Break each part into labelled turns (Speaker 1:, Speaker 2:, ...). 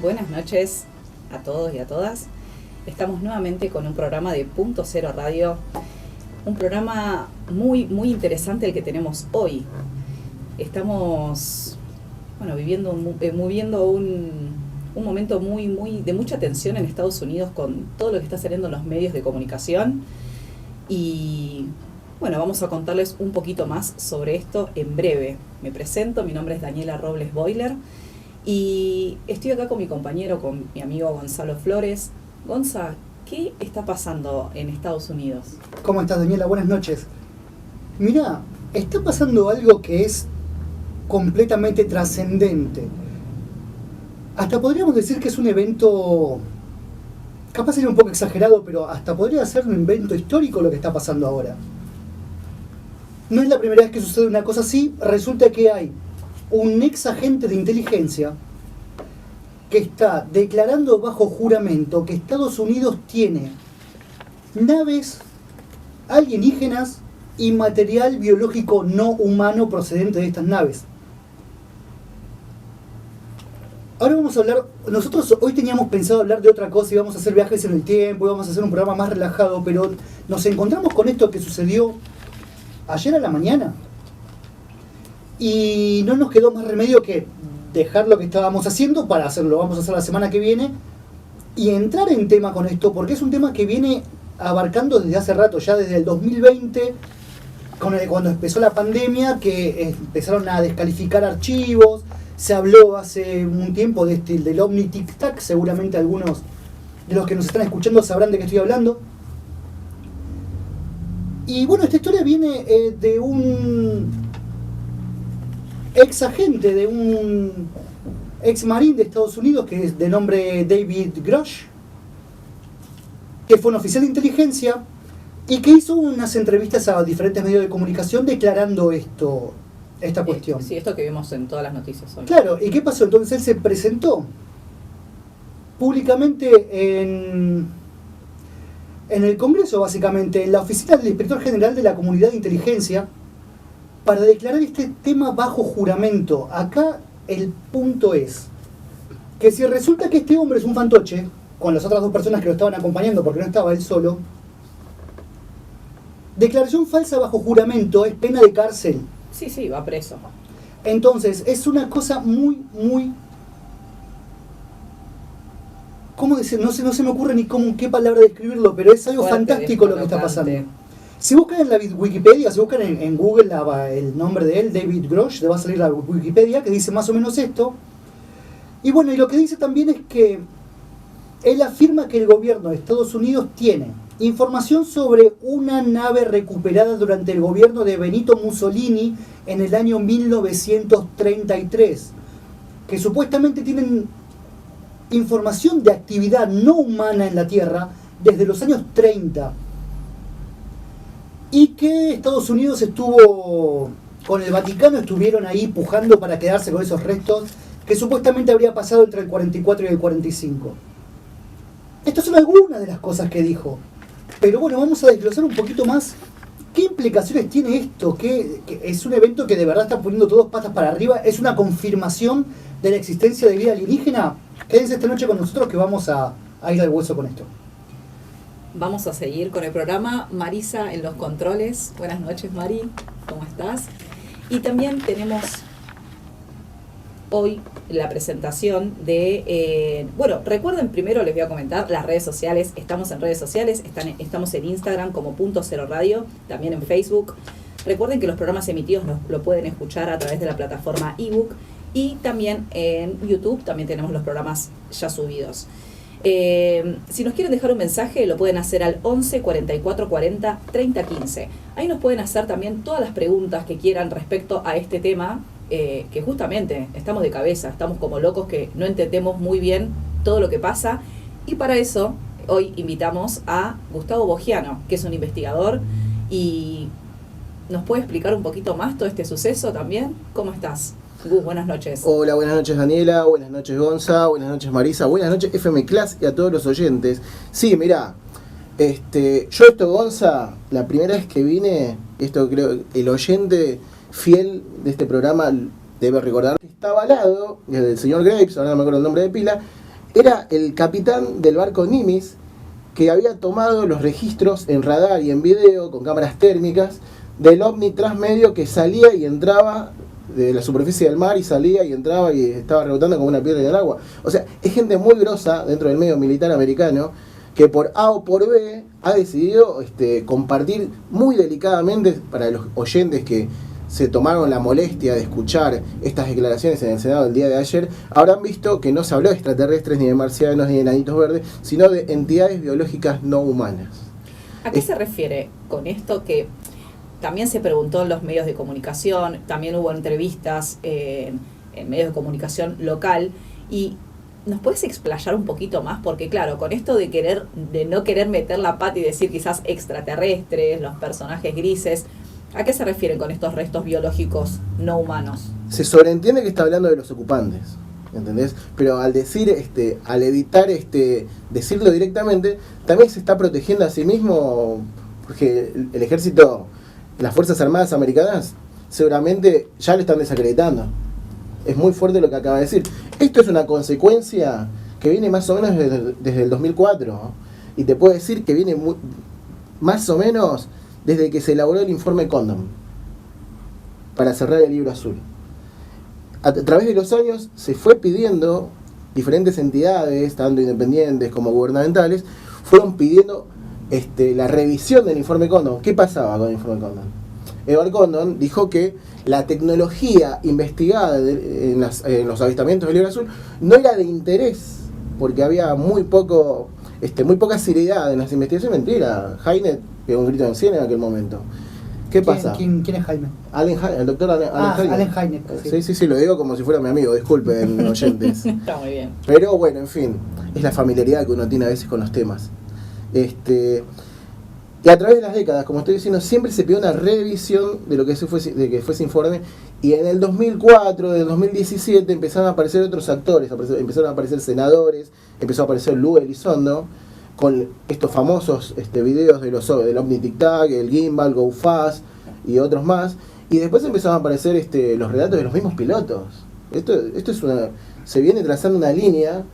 Speaker 1: Buenas noches a todos y a todas. Estamos nuevamente con un programa de Punto Cero Radio, un programa muy interesante el que tenemos hoy. Estamos viviendo un momento muy de mucha tensión en Estados Unidos con todo lo que está saliendo en los medios de comunicación y vamos a contarles un poquito más sobre esto en breve. Me presento, mi nombre es Daniela Robles Boiler y estoy acá con mi compañero, con mi amigo Gonzalo Flores. Gonza, ¿qué está pasando en Estados Unidos?
Speaker 2: ¿Cómo estás, Daniela? Buenas noches. Mirá, está pasando algo que es completamente trascendente. Hasta podríamos decir que es un evento, capaz sería un poco exagerado, pero hasta podría ser un evento histórico lo que está pasando ahora. No es la primera vez que sucede una cosa así. Resulta que hay un ex agente de inteligencia que está declarando bajo juramento que Estados Unidos tiene naves alienígenas y material biológico no humano procedente de estas naves. Ahora vamos a hablar, nosotros hoy teníamos pensado hablar de otra cosa, íbamos a hacer viajes en el tiempo, íbamos a hacer un programa más relajado, pero nos encontramos con esto que sucedió ayer a la mañana. Y no nos quedó más remedio que dejar lo que estábamos haciendo para hacerlo. Vamos a hacer la semana que viene y entrar en tema con esto, porque es un tema que viene abarcando desde hace rato, ya desde el 2020, cuando empezó la pandemia, que empezaron a descalificar archivos. Se habló hace un tiempo del Omni Tic Tac, seguramente algunos de los que nos están escuchando sabrán de qué estoy hablando. Y esta historia viene de un ex agente, de un ex marín de Estados Unidos que es de nombre David Grush, que fue un oficial de inteligencia y que hizo unas entrevistas a diferentes medios de comunicación declarando esta cuestión.
Speaker 1: Sí, esto que vimos en todas las noticias hoy.
Speaker 2: Claro, ¿y qué pasó? Entonces él se presentó públicamente en el Congreso, básicamente, en la oficina del Inspector General de la Comunidad de Inteligencia, para declarar este tema bajo juramento. Acá el punto es que si resulta que este hombre es un fantoche, con las otras dos personas que lo estaban acompañando, porque no estaba él solo, declaración falsa bajo juramento es pena de cárcel.
Speaker 1: Sí, va preso.
Speaker 2: Entonces, es una cosa muy... ¿Cómo decir? No se me ocurre ni qué palabra describirlo, pero es algo fantástico lo que está pasando. Si buscan en la Wikipedia, si buscan en Google el nombre de él, David Grush, le va a salir la Wikipedia que dice más o menos esto. Y y lo que dice también es que él afirma que el gobierno de Estados Unidos tiene información sobre una nave recuperada durante el gobierno de Benito Mussolini en el año 1933, que supuestamente tienen información de actividad no humana en la Tierra desde los años 30. Y que Estados Unidos estuvo con el Vaticano, estuvieron ahí pujando para quedarse con esos restos que supuestamente habría pasado entre el 44 y el 45. Estas son algunas de las cosas que dijo. Pero vamos a desglosar un poquito más qué implicaciones tiene esto, que es un evento que de verdad está poniendo todos patas para arriba, es una confirmación de la existencia de vida alienígena. Quédense esta noche con nosotros que vamos a ir al hueso con esto.
Speaker 1: Vamos a seguir con el programa. Marisa en los controles. Buenas noches, Mari. ¿Cómo estás? Y también tenemos hoy la presentación de... recuerden, primero les voy a comentar las redes sociales. Estamos en redes sociales. Estamos en Instagram como Punto Cero Radio. También en Facebook. Recuerden que los programas emitidos lo pueden escuchar a través de la plataforma ebook. Y también en YouTube también tenemos los programas ya subidos. Si nos quieren dejar un mensaje lo pueden hacer al 11 44 40 30 15. Ahí nos pueden hacer también todas las preguntas que quieran respecto a este tema, que justamente estamos de cabeza, estamos como locos que no entendemos muy bien todo lo que pasa, y para eso hoy invitamos a Gustavo Boggiano, que es un investigador y nos puede explicar un poquito más todo este suceso también. ¿Cómo estás? Gus, buenas noches.
Speaker 3: Hola, buenas noches Daniela, buenas noches Gonza, buenas noches Marisa, buenas noches FM Class y a todos los oyentes. Sí, mirá, yo esto Gonza, la primera vez que vine, esto creo el oyente fiel de este programa debe recordar, estaba al lado del señor Graves, ahora no me acuerdo el nombre de pila, era el capitán del barco Nimitz que había tomado los registros en radar y en video con cámaras térmicas del ovni transmedio que salía y entraba de la superficie del mar y salía y entraba y estaba rebotando como una piedra en el agua. O sea, es gente muy grosa dentro del medio militar americano que por A o por B ha decidido compartir muy delicadamente para los oyentes que se tomaron la molestia de escuchar estas declaraciones en el Senado el día de ayer, habrán visto que no se habló de extraterrestres, ni de marcianos, ni de enanitos verdes, sino de entidades biológicas no humanas.
Speaker 1: ¿A qué se refiere con esto que también se preguntó en los medios de comunicación, también hubo entrevistas en medios de comunicación local, y ¿nos puedes explayar un poquito más? Porque claro, con esto de no querer meter la pata y decir quizás extraterrestres, los personajes grises, ¿a qué se refieren con estos restos biológicos no humanos?
Speaker 3: Se sobreentiende que está hablando de los ocupantes, ¿entendés? Pero al decir, al evitar decirlo directamente, también se está protegiendo a sí mismo, porque el ejército, las Fuerzas Armadas americanas, seguramente ya lo están desacreditando. Es muy fuerte lo que acaba de decir. Esto es una consecuencia que viene más o menos desde el 2004, ¿no? Y te puedo decir que viene más o menos desde que se elaboró el informe Condon para cerrar el libro azul. A través de los años se fue pidiendo, diferentes entidades, tanto independientes como gubernamentales, fueron pidiendo la revisión del informe Condon. ¿Qué pasaba con el informe Condon? Edward Condon dijo que la tecnología investigada en los avistamientos del libro azul no era de interés, porque había muy poca seriedad en las investigaciones. Mentira, Hynek pegó un grito en el cielo en aquel momento. ¿Qué pasa?
Speaker 2: ¿Quién es Jaime?
Speaker 3: El doctor Allen Hynek.
Speaker 2: Allen Hynek.
Speaker 3: Sí, lo digo como si fuera mi amigo, disculpen oyentes.
Speaker 1: Está muy bien.
Speaker 3: Pero bueno, en fin, es la familiaridad que uno tiene a veces con los temas. Y a través de las décadas, como estoy diciendo, siempre se pidió una revisión de lo que fuese informe, y en el 2004, en el 2017 empezaron a aparecer otros actores, empezaron a aparecer senadores, empezó a aparecer Lou Elizondo, con estos famosos videos del Omni Tic Tac, el Gimbal, Go Fast y otros más, y después empezaron a aparecer los relatos de los mismos pilotos. Se viene trazando una línea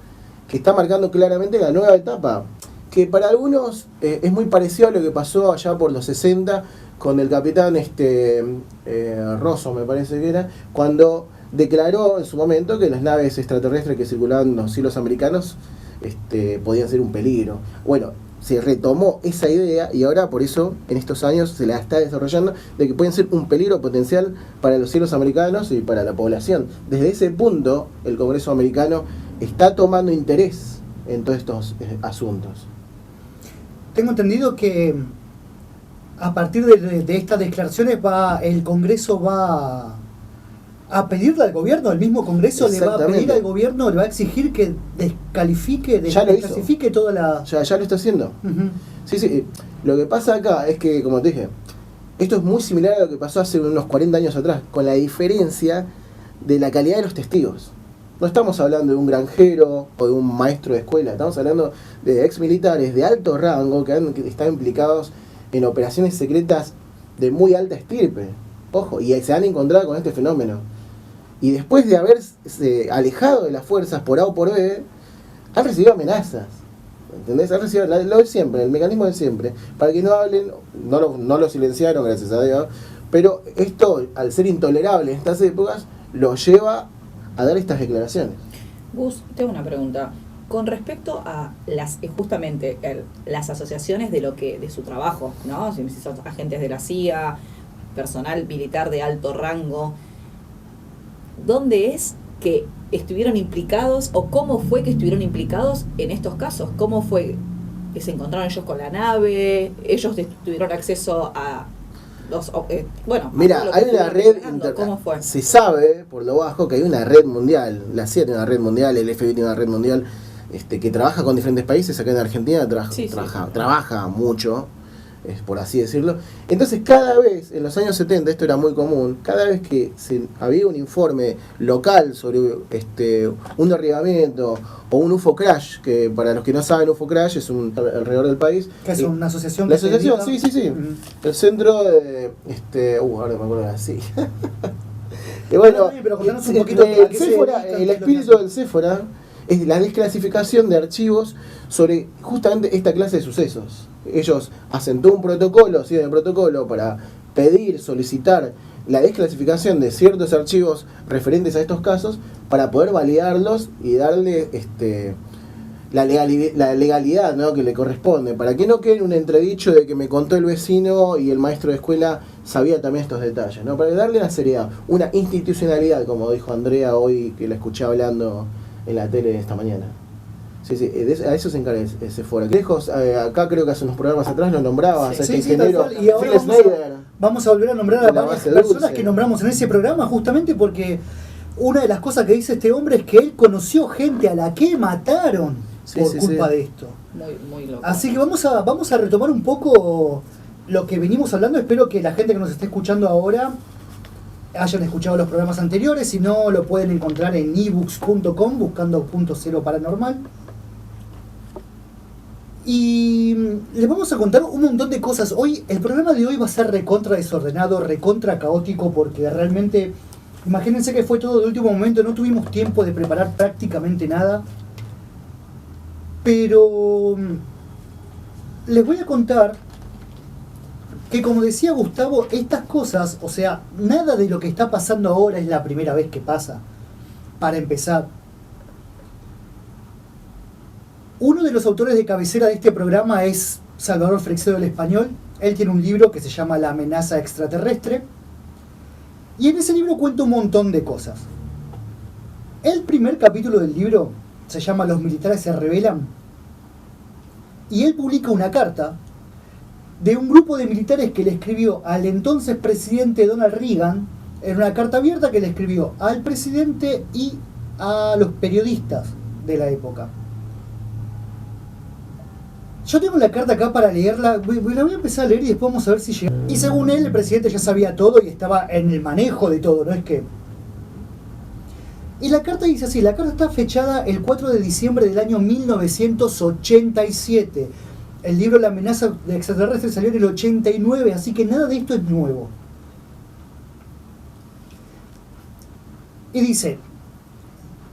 Speaker 3: que está marcando claramente la nueva etapa, que para algunos es muy parecido a lo que pasó allá por los 60 con el capitán Rosso, me parece que era, cuando declaró en su momento que las naves extraterrestres que circulaban en los cielos americanos podían ser un peligro. Bueno, se retomó esa idea y ahora por eso en estos años se la está desarrollando de que pueden ser un peligro potencial para los cielos americanos y para la población. Desde ese punto el Congreso americano está tomando interés en todos estos asuntos.
Speaker 2: Tengo entendido que a partir de estas declaraciones el Congreso va a pedirle al gobierno, el mismo Congreso le va a pedir al gobierno, le va a exigir que desclasifique toda la...
Speaker 3: Ya lo está haciendo.
Speaker 2: Uh-huh.
Speaker 3: Sí. Lo que pasa acá es que, como te dije, esto es muy similar a lo que pasó hace unos 40 años atrás, con la diferencia de la calidad de los testigos. No estamos hablando de un granjero o de un maestro de escuela, estamos hablando de ex militares de alto rango que han estado implicados en operaciones secretas de muy alta estirpe. Ojo, y se han encontrado con este fenómeno. Y después de haberse alejado de las fuerzas por A o por B, han recibido amenazas. ¿Entendés? Han recibido lo de siempre, el mecanismo de siempre. Para que no hablen, no lo silenciaron, gracias a Dios. Pero esto, al ser intolerable en estas épocas, lo lleva a dar estas declaraciones.
Speaker 1: Gus, tengo una pregunta. Con respecto a las asociaciones de su trabajo, ¿no? Si son agentes de la CIA, personal militar de alto rango, ¿dónde es que estuvieron implicados o cómo fue que estuvieron implicados en estos casos? ¿Cómo fue que se encontraron ellos con la nave? ¿Ellos tuvieron acceso a
Speaker 3: mira, hay una red
Speaker 1: ¿Cómo fue?
Speaker 3: Se sabe por lo bajo que hay una red mundial, la CIA tiene una red mundial, el FBI tiene una red mundial que trabaja con diferentes países. Acá en Argentina trabaja mucho, por así decirlo. Entonces cada vez, en los años 70, esto era muy común, cada vez que había un informe local sobre un derribamiento o un UFO crash, que para los que no saben, UFO crash es alrededor del país.
Speaker 2: Que es una asociación.
Speaker 3: La asociación, sí. El centro de... ahora me acuerdo así. Y bueno,
Speaker 2: pero contanos un poquito
Speaker 3: el espíritu del Séfora es la desclasificación de archivos sobre justamente esta clase de sucesos. Ellos hacen todo un protocolo, siguen el protocolo para pedir, solicitar la desclasificación de ciertos archivos referentes a estos casos para poder validarlos y darle la legalidad, ¿no?, que le corresponde, para que no quede un entredicho de que me contó el vecino y el maestro de escuela sabía también estos detalles, ¿no? Para darle una seriedad, una institucionalidad, como dijo Andrea hoy, que la escuché hablando en la tele esta mañana. Sí, a eso se encarga ese foro. Lejos, acá creo que hace unos programas atrás lo nombrabas,
Speaker 2: sí,
Speaker 3: ingeniero
Speaker 2: y ahora
Speaker 3: Phil Snyder.
Speaker 2: Vamos a volver a nombrar a varias personas que nombramos en ese programa, justamente porque una de las cosas que dice este hombre es que él conoció gente a la que mataron por culpa de esto.
Speaker 1: Muy loco.
Speaker 2: Así que vamos a retomar un poco lo que venimos hablando. Espero que la gente que nos esté escuchando ahora hayan escuchado los programas anteriores. Si no, lo pueden encontrar en ebooks.com buscando Punto Cero Paranormal. Y les vamos a contar un montón de cosas. Hoy, el programa de hoy va a ser recontra desordenado, recontra caótico, porque realmente, imagínense que fue todo de último momento, no tuvimos tiempo de preparar prácticamente nada. Pero les voy a contar que, como decía Gustavo, estas cosas, o sea, nada de lo que está pasando ahora es la primera vez que pasa. Para empezar, uno de los autores de cabecera de este programa es Salvador Freixedo, el español. Él tiene un libro que se llama La amenaza extraterrestre, y en ese libro cuenta un montón de cosas. El primer capítulo del libro se llama Los militares se rebelan, y él publica una carta de un grupo de militares que le escribió al entonces presidente Donald Reagan, en una carta abierta que le escribió al presidente y a los periodistas de la época. Yo tengo la carta acá para leerla, la voy a empezar a leer y después vamos a ver si llega. Y según él, el presidente ya sabía todo y estaba en el manejo de todo, no es que... Y la carta dice así, la carta está fechada el 4 de diciembre del año 1987. El libro La amenaza de extraterrestre salió en el 89, así que nada de esto es nuevo. Y dice,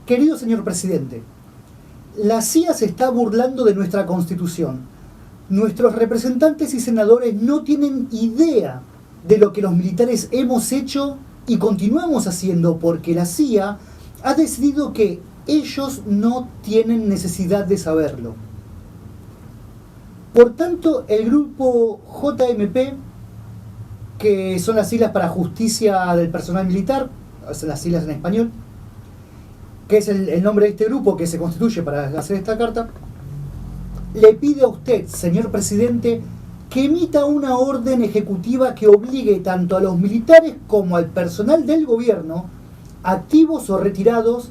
Speaker 2: querido señor presidente, la CIA se está burlando de nuestra Constitución. Nuestros representantes y senadores no tienen idea de lo que los militares hemos hecho y continuamos haciendo, porque la CIA ha decidido que ellos no tienen necesidad de saberlo. Por tanto, el grupo JMP, que son las siglas para Justicia del Personal Militar, son las siglas en español, que es el nombre de este grupo que se constituye para hacer esta carta, le pide a usted, señor presidente, que emita una orden ejecutiva que obligue tanto a los militares como al personal del gobierno, activos o retirados,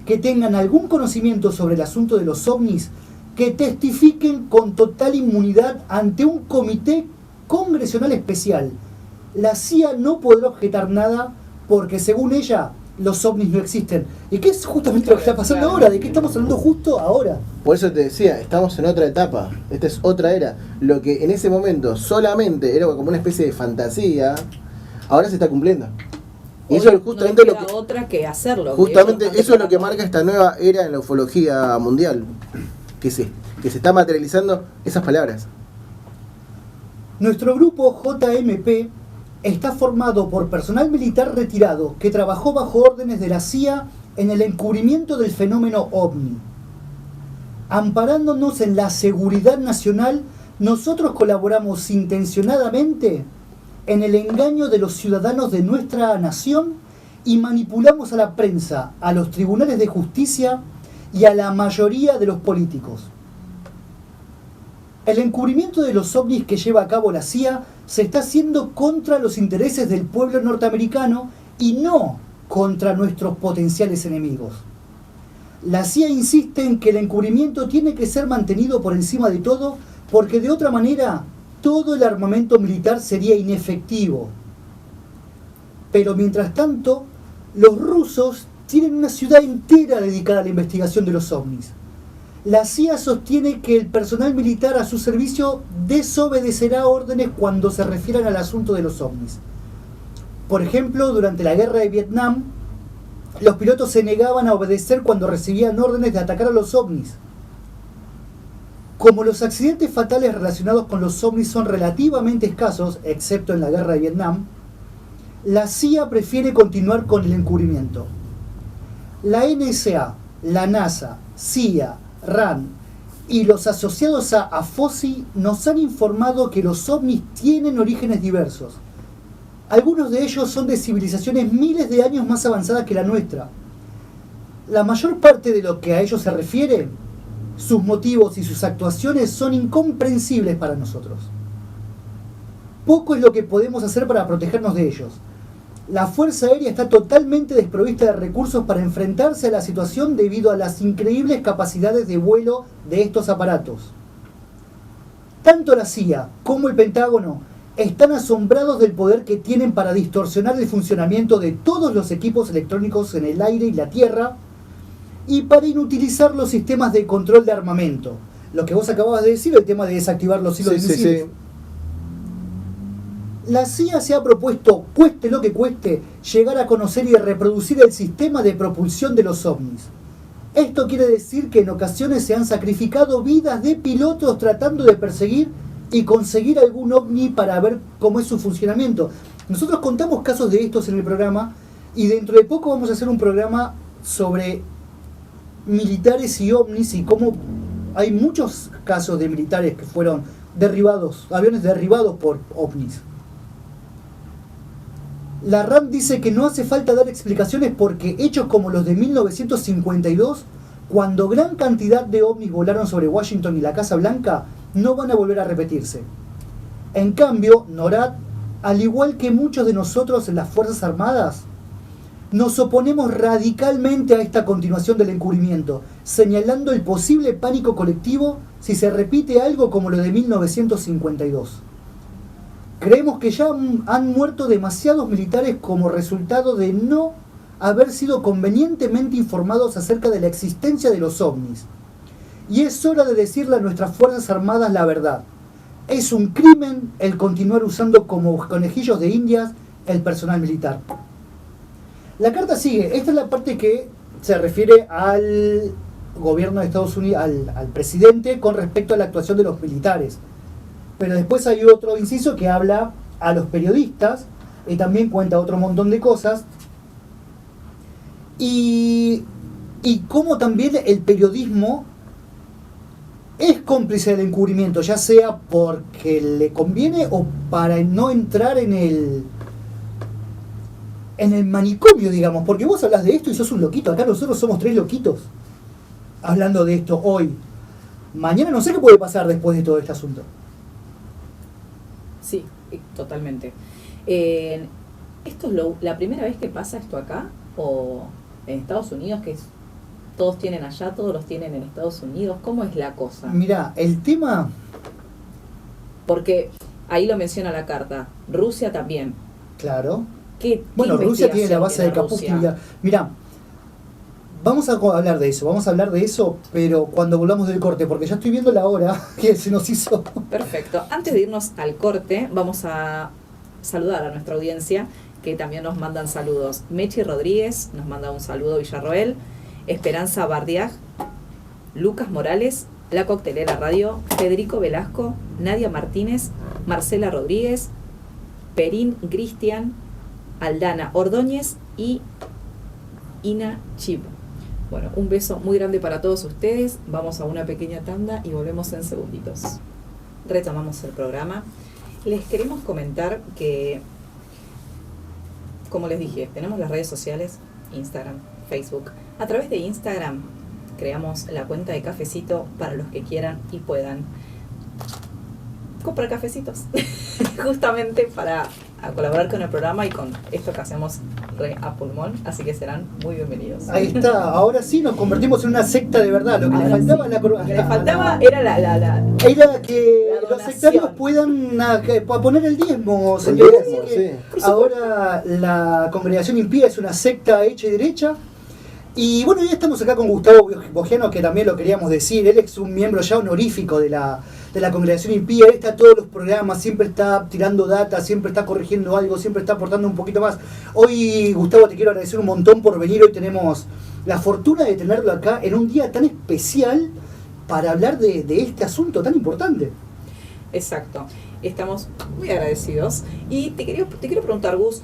Speaker 2: que tengan algún conocimiento sobre el asunto de los ovnis, que testifiquen con total inmunidad ante un comité congresional especial. La CIA no podrá objetar nada porque, según ella, los ovnis no existen. ¿Y qué es justamente lo que está pasando ahora? ¿De qué estamos hablando justo ahora?
Speaker 3: Por eso te decía, estamos en otra etapa. Esta es otra era. Lo que en ese momento solamente era como una especie de fantasía, ahora se está cumpliendo. Y eso es justamente
Speaker 1: no
Speaker 3: lo que...
Speaker 1: otra que hacerlo.
Speaker 3: Justamente eso es lo que marca esta nueva era en la ufología mundial. Que se está materializando esas palabras.
Speaker 2: Nuestro grupo JMP está formado por personal militar retirado que trabajó bajo órdenes de la CIA en el encubrimiento del fenómeno OVNI. Amparándonos en la seguridad nacional, nosotros colaboramos intencionadamente en el engaño de los ciudadanos de nuestra nación y manipulamos a la prensa, a los tribunales de justicia y a la mayoría de los políticos. El encubrimiento de los ovnis que lleva a cabo la CIA se está haciendo contra los intereses del pueblo norteamericano y no contra nuestros potenciales enemigos. La CIA insiste en que el encubrimiento tiene que ser mantenido por encima de todo porque de otra manera todo el armamento militar sería inefectivo. Pero mientras tanto, los rusos tienen una ciudad entera dedicada a la investigación de los ovnis. La CIA sostiene que el personal militar a su servicio desobedecerá órdenes cuando se refieran al asunto de los ovnis. Por ejemplo, durante la guerra de Vietnam, los pilotos se negaban a obedecer cuando recibían órdenes de atacar a los ovnis. Como los accidentes fatales relacionados con los ovnis son relativamente escasos, excepto en la guerra de Vietnam, la CIA prefiere continuar con el encubrimiento. La NSA, la NASA, CIA, RAND y los asociados a AFOSI nos han informado que los ovnis tienen orígenes diversos. Algunos de ellos son de civilizaciones miles de años más avanzadas que la nuestra. La mayor parte de lo que a ellos se refiere, sus motivos y sus actuaciones son incomprensibles para nosotros. Poco es lo que podemos hacer para protegernos de ellos. La Fuerza Aérea está totalmente desprovista de recursos para enfrentarse a la situación debido a las increíbles capacidades de vuelo de estos aparatos. Tanto la CIA como el Pentágono están asombrados del poder que tienen para distorsionar el funcionamiento de todos los equipos electrónicos en el aire y la tierra y para inutilizar los sistemas de control de armamento. Lo que vos acababas de decir, el tema de desactivar los hilos de misiles. Sí. La CIA se ha propuesto, cueste lo que cueste, llegar a conocer y reproducir el sistema de propulsión de los ovnis. Esto quiere decir que en ocasiones se han sacrificado vidas de pilotos tratando de perseguir y conseguir algún ovni para ver cómo es su funcionamiento. Nosotros contamos casos de estos en el programa y dentro de poco vamos a hacer un programa sobre militares y ovnis y cómo hay muchos casos de militares que fueron derribados, aviones derribados por ovnis. La RAM dice que no hace falta dar explicaciones porque hechos como los de 1952, cuando gran cantidad de ovnis volaron sobre Washington y la Casa Blanca, no van a volver a repetirse. En cambio, NORAD, al igual que muchos de nosotros en las Fuerzas Armadas, nos oponemos radicalmente a esta continuación del encubrimiento, señalando el posible pánico colectivo si se repite algo como lo de 1952. Creemos que ya han muerto demasiados militares como resultado de no haber sido convenientemente informados acerca de la existencia de los ovnis. Y es hora de decirle a nuestras Fuerzas Armadas la verdad. Es un crimen el continuar usando como conejillos de indias el personal militar. La carta sigue. Esta es la parte que se refiere al gobierno de Estados Unidos, al presidente, con respecto a la actuación de los militares. Pero después hay otro inciso que habla a los periodistas y también cuenta otro montón de cosas. Y cómo también el periodismo es cómplice del encubrimiento, ya sea porque le conviene o para no entrar en el manicomio, digamos. Porque vos hablas de esto y sos un loquito. Acá nosotros somos 3 loquitos hablando de esto hoy. Mañana no sé qué puede pasar después de todo este asunto.
Speaker 1: Sí, totalmente. ¿Esto es la primera vez que pasa esto acá? ¿O en Estados Unidos, que todos tienen allá, todos los tienen en Estados Unidos? ¿Cómo es la cosa?
Speaker 2: Mirá, el tema...
Speaker 1: Porque ahí lo menciona la carta. Rusia también.
Speaker 2: Claro.
Speaker 1: ¿Qué
Speaker 2: bueno, Rusia tiene la base de Kapustin. Mirá, vamos a hablar de eso, pero cuando volvamos del corte, porque ya estoy viendo la hora que se nos hizo.
Speaker 1: Perfecto. Antes de irnos al corte, vamos a saludar a nuestra audiencia, que también nos mandan saludos. Mechi Rodríguez nos manda un saludo, Villarroel. Esperanza Bardiag, Lucas Morales, La Coctelera Radio, Federico Velasco, Nadia Martínez, Marcela Rodríguez, Perín Cristian, Aldana Ordóñez y Ina Chip. Bueno, un beso muy grande para todos ustedes. Vamos a una pequeña tanda y volvemos en segunditos. Retomamos el programa. Les queremos comentar que, como les dije, tenemos las redes sociales, Instagram, Facebook. A través de Instagram creamos la cuenta de Cafecito para los que quieran y puedan comprar cafecitos. Justamente para colaborar con el programa y con esto que hacemos a pulmón, así que serán muy bienvenidos.
Speaker 2: Ahí está, ahora sí nos convertimos en una secta de verdad. Lo que le faltaba,
Speaker 1: sí. Lo que le faltaba era
Speaker 2: era que los sectarios puedan poner el diezmo,
Speaker 3: El
Speaker 2: señores.
Speaker 3: diezmo,
Speaker 2: Así que
Speaker 3: sí.
Speaker 2: ahora la Congregación Impía es una secta hecha y derecha. Y bueno, ya estamos acá con Gustavo Bogiano, que también lo queríamos decir. Él es un miembro ya honorífico de la Congregación Impía. Él está en todos los programas, siempre está tirando data, siempre está corrigiendo algo, siempre está aportando un poquito más. Hoy, Gustavo, te quiero agradecer un montón por venir. Hoy tenemos la fortuna de tenerlo acá en un día tan especial para hablar de este asunto tan importante.
Speaker 1: Exacto. Estamos muy agradecidos. Y te quiero preguntar, Gus,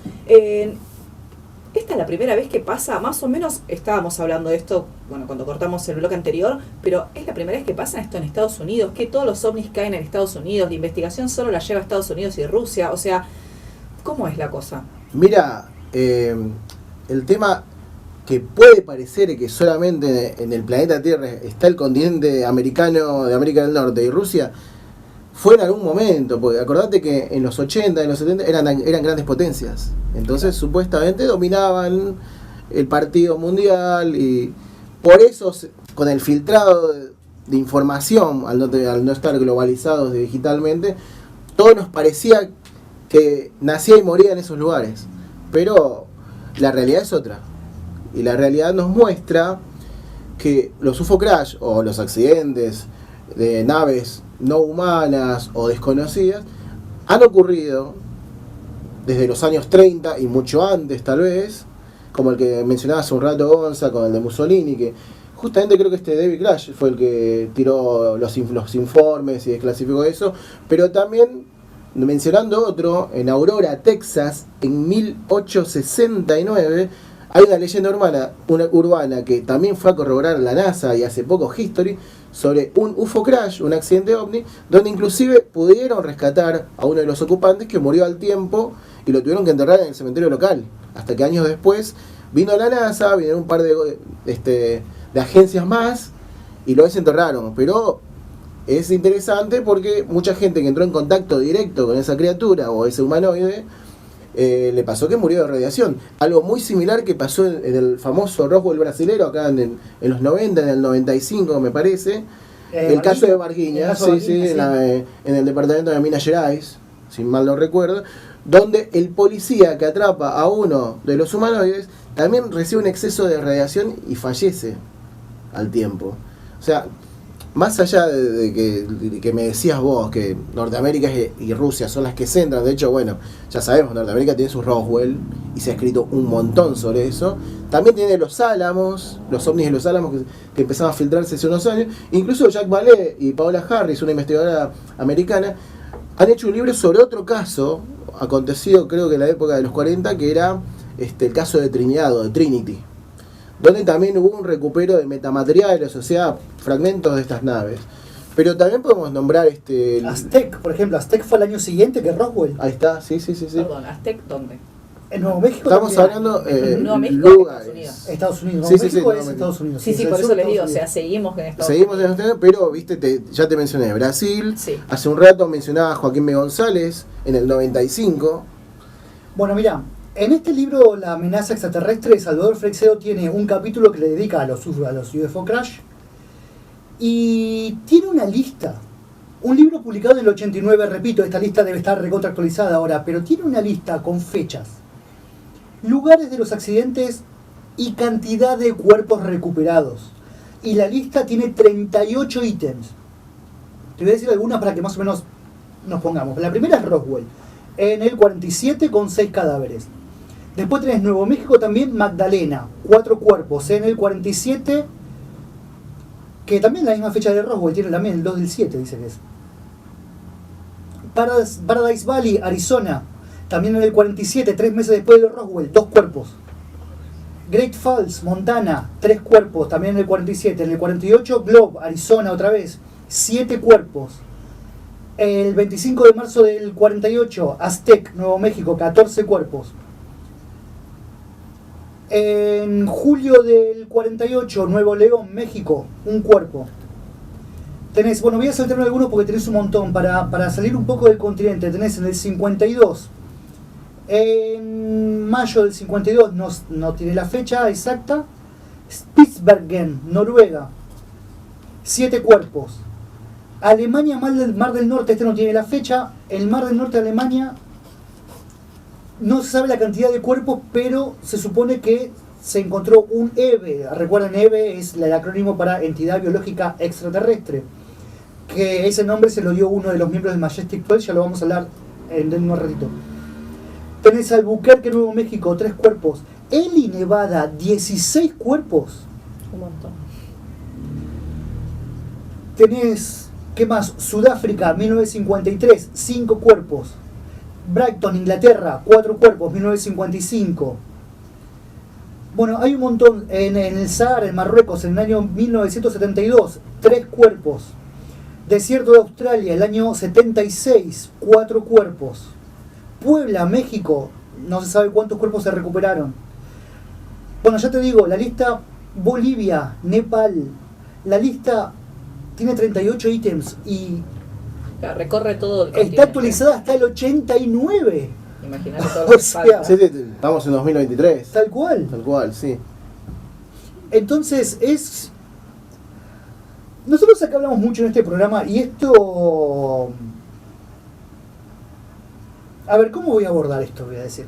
Speaker 1: esta es la primera vez que pasa, más o menos estábamos hablando de esto, bueno, cuando cortamos el bloque anterior, pero es la primera vez que pasa esto en Estados Unidos, que todos los ovnis caen en Estados Unidos, la investigación solo la lleva a Estados Unidos y Rusia, o sea, ¿cómo es la cosa?
Speaker 3: Mira, el tema que puede parecer que solamente en el planeta Tierra está el continente americano de América del Norte y Rusia, fue en algún momento, porque acordate que en los 80, en los 70 eran grandes potencias. Entonces supuestamente dominaban el partido mundial y por eso con el filtrado de información, al no estar globalizados digitalmente, todo nos parecía que nacía y moría en esos lugares. Pero la realidad es otra. Y la realidad nos muestra que los UFO crash o los accidentes de naves no humanas o desconocidas han ocurrido desde los años 30 y mucho antes tal vez, como el que mencionaba hace un rato Gonza con el de Mussolini, que justamente creo que David Crash fue el que tiró los informes y desclasificó eso, pero también mencionando otro, en Aurora, Texas, en 1869, hay una leyenda urbana que también fue a corroborar la NASA y hace poco History, sobre un UFO crash, un accidente ovni, donde inclusive pudieron rescatar a uno de los ocupantes que murió al tiempo y lo tuvieron que enterrar en el cementerio local. Hasta que años después vino la NASA, vinieron un par de agencias más y lo desenterraron. Pero es interesante porque mucha gente que entró en contacto directo con esa criatura o ese humanoide, le pasó que murió de radiación. Algo muy similar que pasó en el famoso Roswell brasilero acá en los 90, en el 95 me parece. El caso de Varginha, en el departamento de Minas Gerais, si mal no recuerdo, donde el policía que atrapa a uno de los humanoides también recibe un exceso de radiación y fallece al tiempo. O sea, más allá de que me decías vos que Norteamérica y Rusia son las que centran, de hecho, bueno, ya sabemos, Norteamérica tiene su Roswell y se ha escrito un montón sobre eso. También tiene los Álamos, los ovnis de los Álamos que empezaron a filtrarse hace unos años. Incluso Jack Vallée y Paola Harris, una investigadora americana, han hecho un libro sobre otro caso acontecido creo que en la época de los 40, que era el caso de Trinidad o de Trinity, donde también hubo un recupero de metamateriales, o sea, fragmentos de estas naves. Pero también podemos nombrar
Speaker 2: Aztec, por ejemplo. Aztec fue el año siguiente que Roswell.
Speaker 3: Ahí está, sí.
Speaker 1: Perdón, ¿Aztec dónde?
Speaker 2: En Nuevo México.
Speaker 3: Estamos
Speaker 2: también.
Speaker 3: hablando
Speaker 1: Nuevo México,
Speaker 3: lugares.
Speaker 2: Estados Unidos.
Speaker 3: Sí,
Speaker 2: Nuevo México es
Speaker 3: Nuevo
Speaker 2: Estados Unidos.
Speaker 1: Sí, por eso les digo, o sea, seguimos en Estados
Speaker 3: Seguimos
Speaker 1: Unidos.
Speaker 3: en Estados Unidos, pero viste, ya te mencioné Brasil.
Speaker 1: Sí.
Speaker 3: Hace un rato mencionaba a Joaquín B. González en el 95.
Speaker 2: Bueno, mira, en este libro, La amenaza extraterrestre, Salvador Freixedo tiene un capítulo que le dedica a los UFO Crash y tiene una lista. Un libro publicado en el 89, repito, esta lista debe estar recontractualizada ahora, pero tiene una lista con fechas, lugares de los accidentes y cantidad de cuerpos recuperados. Y la lista tiene 38 ítems. Te voy a decir algunas para que más o menos nos pongamos. La primera es Roswell, en el 47 con 6 cadáveres. Después tenés Nuevo México también, Magdalena, 4 cuerpos en el 47, que también la misma fecha de Roswell, tiene también el 2 del 7, dice que es. Paradise Valley, Arizona, también en el 47, 3 meses después de Roswell, 2 cuerpos. Great Falls, Montana, 3 cuerpos, también en el 47. En el 48, Globe, Arizona, otra vez, 7 cuerpos. El 25 de marzo del 48, Aztec, Nuevo México, 14 cuerpos. En julio del 48, Nuevo León, México, 1 cuerpo. Tenés, bueno, voy a saltarme algunos porque tenés un montón. Para salir un poco del continente, tenés en el 52, en mayo del 52, no tiene la fecha exacta, Spitsbergen, Noruega, 7 cuerpos. Alemania, Mar del Norte, este no tiene la fecha. El Mar del Norte de Alemania no se sabe la cantidad de cuerpos, pero se supone que se encontró un EVE. Recuerden, EVE es el acrónimo para Entidad Biológica Extraterrestre, que ese nombre se lo dio uno de los miembros del Majestic 12, ya lo vamos a hablar en un ratito. Tenés Albuquerque, Nuevo México, 3 cuerpos. Ely, Nevada, 16 cuerpos.
Speaker 1: Un montón.
Speaker 2: Tenés, ¿qué más? Sudáfrica, 1953, 5 cuerpos. Brighton, Inglaterra, 4 cuerpos, 1955. Bueno, hay un montón. En el Sahara, en Marruecos, en el año 1972, 3 cuerpos. Desierto de Australia, el año 76, 4 cuerpos. Puebla, México, no se sabe cuántos cuerpos se recuperaron. Bueno, ya te digo, la lista. Bolivia, Nepal, la lista tiene 38 ítems y
Speaker 1: Recorre todo el
Speaker 2: está
Speaker 1: continente.
Speaker 2: actualizada hasta el 89.
Speaker 1: Imagínate todo
Speaker 2: O
Speaker 1: lo que
Speaker 2: sea,
Speaker 1: falta.
Speaker 3: Sí, estamos en 2023.
Speaker 2: Tal cual.
Speaker 3: Tal cual, sí.
Speaker 2: Entonces es... Nosotros acá hablamos mucho en este programa y esto... A ver, ¿cómo voy a abordar esto? Voy a decir.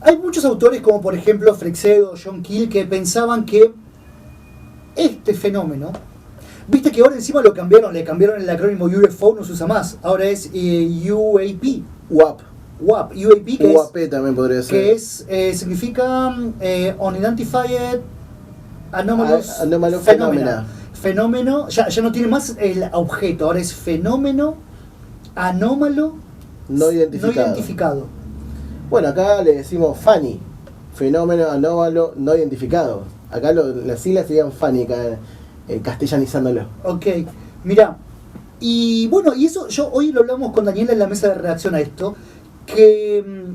Speaker 2: Hay muchos autores como por ejemplo Freixedo, John Keel, que pensaban que este fenómeno... Viste que ahora encima lo cambiaron, le cambiaron el acrónimo UFO, no se usa más. Ahora es UAP.
Speaker 3: UAP.
Speaker 2: UAP, UAP, que
Speaker 3: UAP también podría ser.
Speaker 2: que es significa Unidentified Anomalous
Speaker 3: Anomalous
Speaker 2: Phenomena. Fenómeno, ya no tiene más el objeto, ahora es fenómeno anómalo
Speaker 3: No identificado.
Speaker 2: no identificado.
Speaker 3: Bueno, acá le decimos FANI. Fenómeno anómalo no identificado. Acá las siglas serían FANI, acá, castellanizándolo.
Speaker 2: Ok, mira, y bueno, y eso yo hoy lo hablamos con Daniela en la mesa de redacción a esto, que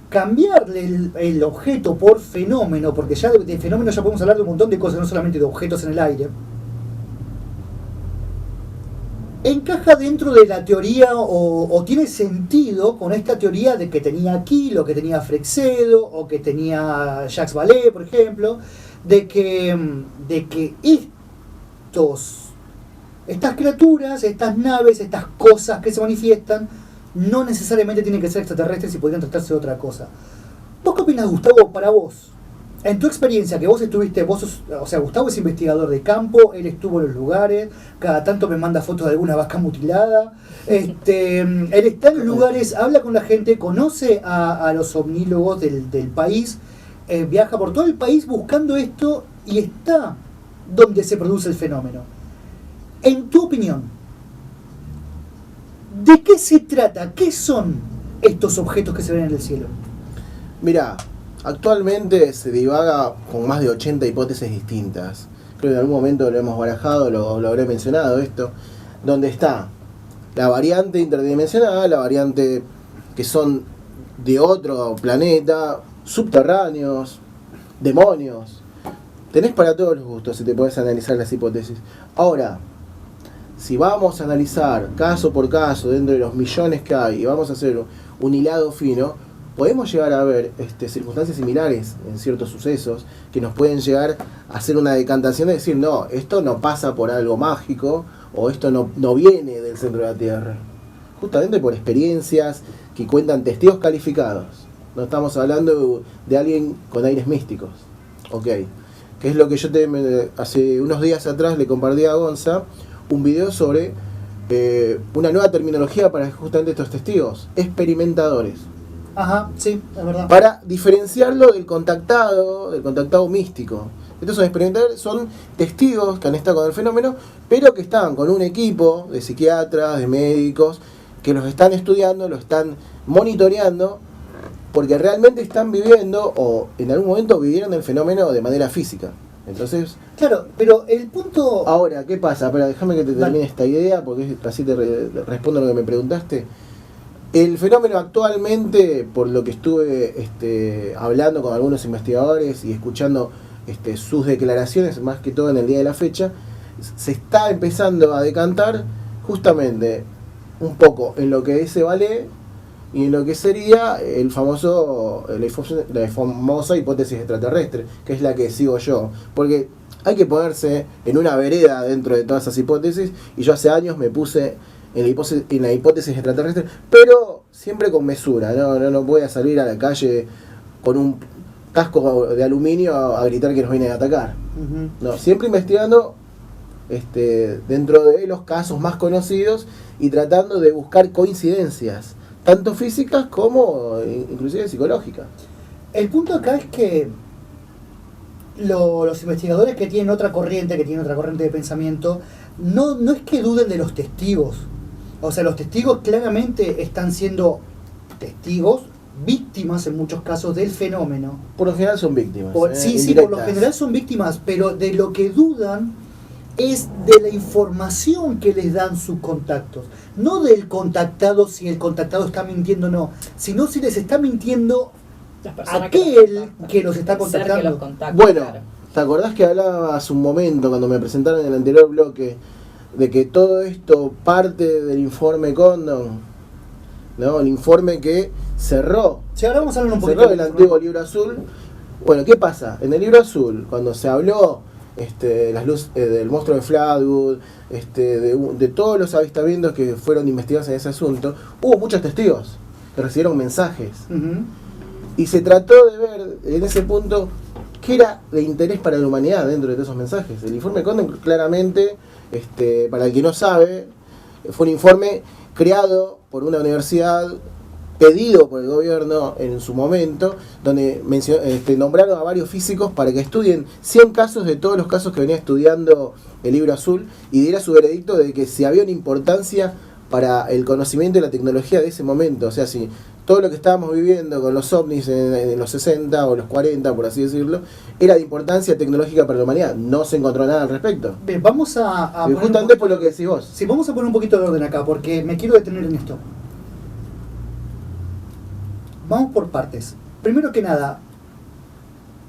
Speaker 2: cambiarle el objeto por fenómeno, porque ya de fenómeno ya podemos hablar de un montón de cosas, no solamente de objetos en el aire, encaja dentro de la teoría o tiene sentido con esta teoría de que tenía Keel, o que tenía Freixedo, o que tenía Jacques Vallée, por ejemplo, de que estas criaturas, estas naves, estas cosas que se manifiestan, no necesariamente tienen que ser extraterrestres y podrían tratarse de otra cosa. ¿Vos qué opinas, Gustavo, para vos? En tu experiencia, que vos estuviste, Gustavo es investigador de campo, él estuvo en los lugares, cada tanto me manda fotos de alguna vaca mutilada, él está en los lugares, habla con la gente, conoce a los omnílogos del país, viaja por todo el país buscando esto y está donde se produce el fenómeno. En tu opinión, ¿de qué se trata? ¿Qué son estos objetos que se ven en el cielo?
Speaker 3: Mirá, actualmente se divaga con más de 80 hipótesis distintas. Creo que en algún momento lo hemos barajado, lo habré mencionado esto, donde está la variante interdimensional, la variante que son de otro planeta, subterráneos, demonios. Tenés para todos los gustos si te podés analizar las hipótesis. Ahora, si vamos a analizar caso por caso dentro de los millones que hay y vamos a hacer un hilado fino, podemos llegar a ver circunstancias similares en ciertos sucesos que nos pueden llegar a hacer una decantación de decir, no, esto no pasa por algo mágico o esto no viene del centro de la Tierra. Justamente por experiencias que cuentan testigos calificados. No estamos hablando de alguien con aires místicos. Ok. Que es lo que yo hace unos días atrás le compartí a Gonza un video sobre una nueva terminología para justamente estos testigos, experimentadores.
Speaker 2: Ajá, sí, es verdad.
Speaker 3: Para diferenciarlo del contactado místico. Estos son experimentadores, son testigos que han estado con el fenómeno, pero que están con un equipo de psiquiatras, de médicos, que los están estudiando, los están monitoreando, porque realmente están viviendo, o en algún momento vivieron el fenómeno de manera física. Entonces,
Speaker 2: claro, pero el punto...
Speaker 3: ahora, ¿qué pasa? Pero déjame que te termine esta idea, porque así te respondo lo que me preguntaste. El fenómeno actualmente, por lo que estuve hablando con algunos investigadores y escuchando sus declaraciones, más que todo en el día de la fecha, se está empezando a decantar justamente un poco en lo que dice Vallée y en lo que sería la famosa hipótesis extraterrestre, que es la que sigo yo. Porque hay que ponerse en una vereda dentro de todas esas hipótesis, y yo hace años me puse en la hipótesis extraterrestre, pero siempre con mesura, no voy a salir a la calle con un casco de aluminio a gritar que nos vienen a atacar. No, siempre investigando dentro de los casos más conocidos y tratando de buscar coincidencias, tanto físicas como inclusive psicológicas.
Speaker 2: El punto acá es que los investigadores que tienen otra corriente de pensamiento, no es que duden de los testigos. O sea, los testigos claramente están siendo testigos, víctimas en muchos casos del fenómeno.
Speaker 3: Por lo general son víctimas.
Speaker 2: Sí, por lo general son víctimas, pero de lo que dudan es de la información que les dan sus contactos. No del contactado, si el contactado está mintiendo o no, sino si les está mintiendo aquel que los está contactando.
Speaker 3: Bueno, ¿te acordás que hablaba hace un momento, cuando me presentaron en el anterior bloque, de que todo esto parte del informe Condon, ¿no? El informe que cerró,
Speaker 2: sí, ahora vamos a hablar un poquito
Speaker 3: cerró el antiguo libro azul. Bueno, ¿qué pasa? En el libro azul, cuando se habló las luces del monstruo de Flatwood, de todos los avistamientos que fueron investigados en ese asunto, hubo muchos testigos que recibieron mensajes. Y se trató de ver en ese punto qué era de interés para la humanidad dentro de esos mensajes. El informe Condon claramente, para el que no sabe, fue un informe creado por una universidad, pedido por el gobierno en su momento, donde nombraron a varios físicos para que estudien 100 casos de todos los casos que venía estudiando el libro azul, y diera su veredicto de que si había una importancia para el conocimiento y la tecnología de ese momento. O sea, si todo lo que estábamos viviendo con los ovnis en los 60 o los 40, por así decirlo, era de importancia tecnológica para la humanidad. No se encontró nada al respecto.
Speaker 2: Bien, vamos a
Speaker 3: justamente por lo que decís vos.
Speaker 2: Sí, vamos a poner un poquito de orden acá, porque me quiero detener en esto. Vamos por partes. Primero que nada,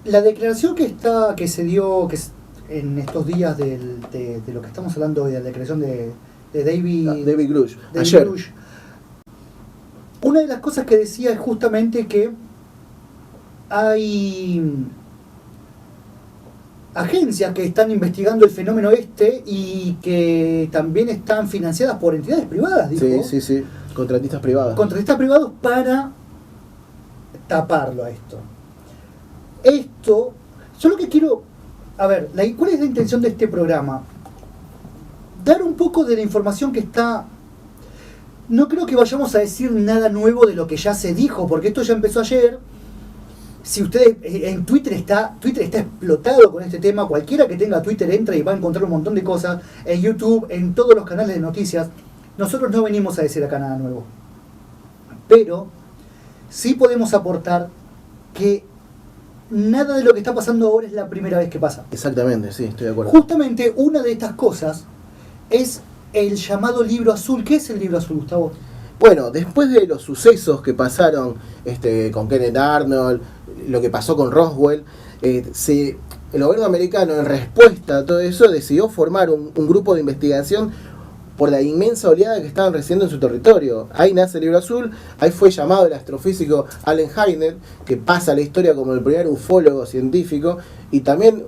Speaker 2: la declaración que se dio en estos días de lo que estamos hablando hoy, de la declaración de
Speaker 3: David Grush.
Speaker 2: Grush. Una de las cosas que decía es justamente que hay agencias que están investigando el fenómeno y que también están financiadas por entidades privadas, dijo.
Speaker 3: Sí. Contratistas privados.
Speaker 2: Contratistas privados para taparlo a esto. Yo lo que quiero... A ver, ¿cuál es la intención de este programa? Dar un poco de la información que está... No creo que vayamos a decir nada nuevo de lo que ya se dijo, porque esto ya empezó ayer. Si ustedes en Twitter está explotado con este tema, cualquiera que tenga Twitter entra y va a encontrar un montón de cosas, en YouTube, en todos los canales de noticias. Nosotros no venimos a decir acá nada nuevo, pero sí podemos aportar que nada de lo que está pasando ahora es la primera vez que pasa.
Speaker 3: Exactamente, sí, estoy de acuerdo.
Speaker 2: Justamente una de estas cosas es el llamado libro azul. ¿Qué es el libro azul, Gustavo?
Speaker 3: Bueno, después de los sucesos que pasaron con Kenneth Arnold, lo que pasó con Roswell, el gobierno americano, en respuesta a todo eso, decidió formar un grupo de investigación por la inmensa oleada que estaban recibiendo en su territorio. Ahí nace el libro azul, ahí fue llamado el astrofísico Allen Hynek, que pasa a la historia como el primer ufólogo científico, y también,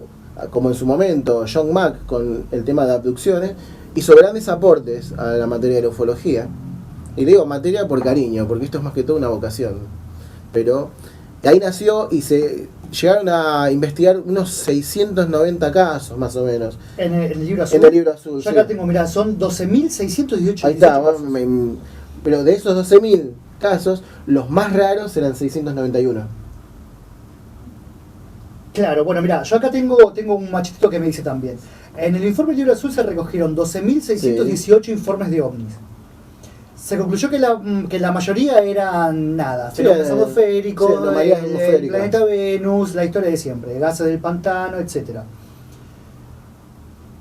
Speaker 3: como en su momento, John Mack con el tema de abducciones, hizo grandes aportes a la materia de la ufología. Y le digo materia por cariño, porque esto es más que todo una vocación. Pero ahí nació y se llegaron a investigar unos 690 casos, más o menos.
Speaker 2: En el libro azul.
Speaker 3: En el libro azul.
Speaker 2: Yo acá tengo, mirá, son 12.618.
Speaker 3: Ahí está, pero de esos 12.000 casos, los más raros eran 691.
Speaker 2: Claro, bueno, mirá, yo acá tengo un machetito que me dice también. En el informe del libro azul se recogieron 12.618 informes de ovnis. Se concluyó que la mayoría eran nada, fenómenos atmosféricos, el planeta Venus, la historia de siempre, gases del pantano, etc.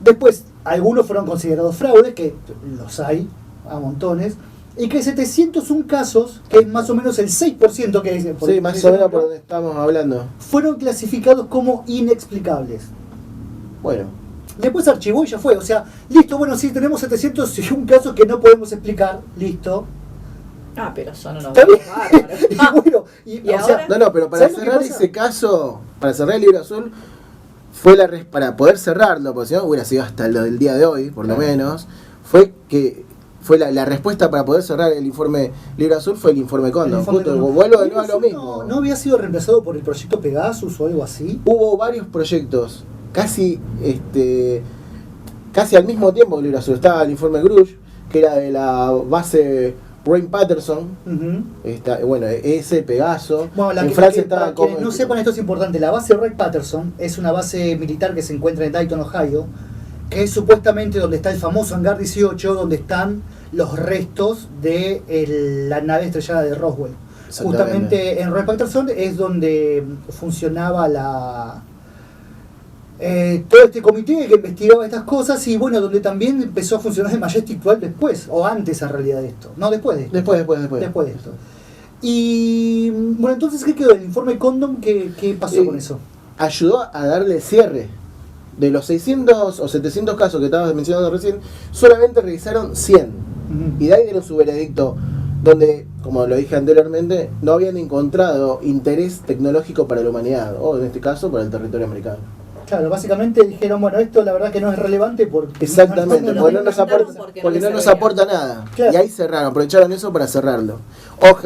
Speaker 2: Después, algunos fueron considerados fraudes, que los hay a montones, y que 701 casos, que es más o menos el 6% que dicen,
Speaker 3: sí, más o menos por donde estamos hablando,
Speaker 2: fueron clasificados como inexplicables.
Speaker 3: Bueno.
Speaker 2: Después se archivó y ya fue, o sea, listo, bueno, sí, tenemos 701 casos que no podemos explicar, listo.
Speaker 1: Ah, pero son unos
Speaker 2: bárbaros. Y bueno,
Speaker 1: ¿Y ahora?
Speaker 3: No, pero para cerrar ese caso, para cerrar el libro azul, fue para poder cerrarlo, porque si no hubiera sido hasta lo del día de hoy, por lo menos, fue la respuesta para poder cerrar el informe Libro Azul fue el informe Condon. Vuelvo de nuevo a lo mismo.
Speaker 2: ¿No había sido reemplazado por el proyecto Pegasus o algo así?
Speaker 3: Hubo varios proyectos, casi al mismo tiempo que Libro Azul. Estaba el informe Grush, que era de la base Wright Patterson. Bueno, ese Pegaso.
Speaker 2: Bueno, en Francia estaba como. Quienes no sepan, esto es importante. La base Wright Patterson es una base militar que se encuentra en Dayton, Ohio, que es supuestamente donde está el famoso hangar 18, donde están los restos de la nave estrellada de Roswell. Justamente en Wright Patterson es donde funcionaba todo este comité que investigaba estas cosas, y bueno, donde también empezó a funcionar el Majestic 12 después, o antes en realidad de esto. No, después de esto. Después de esto. Y bueno, entonces, ¿qué quedó? ¿El informe Condon? ¿Qué pasó con eso?
Speaker 3: Ayudó a darle cierre. De los 600 o 700 casos que estabas mencionando recién, solamente revisaron 100. Y de ahí dieron su veredicto, donde, como lo dije anteriormente, no habían encontrado interés tecnológico para la humanidad, o en este caso para el territorio americano.
Speaker 2: Claro, básicamente dijeron, bueno, esto la verdad que no es relevante porque...
Speaker 3: Exactamente, porque no nos aporta nada. Claro. Y ahí cerraron, aprovecharon eso para cerrarlo.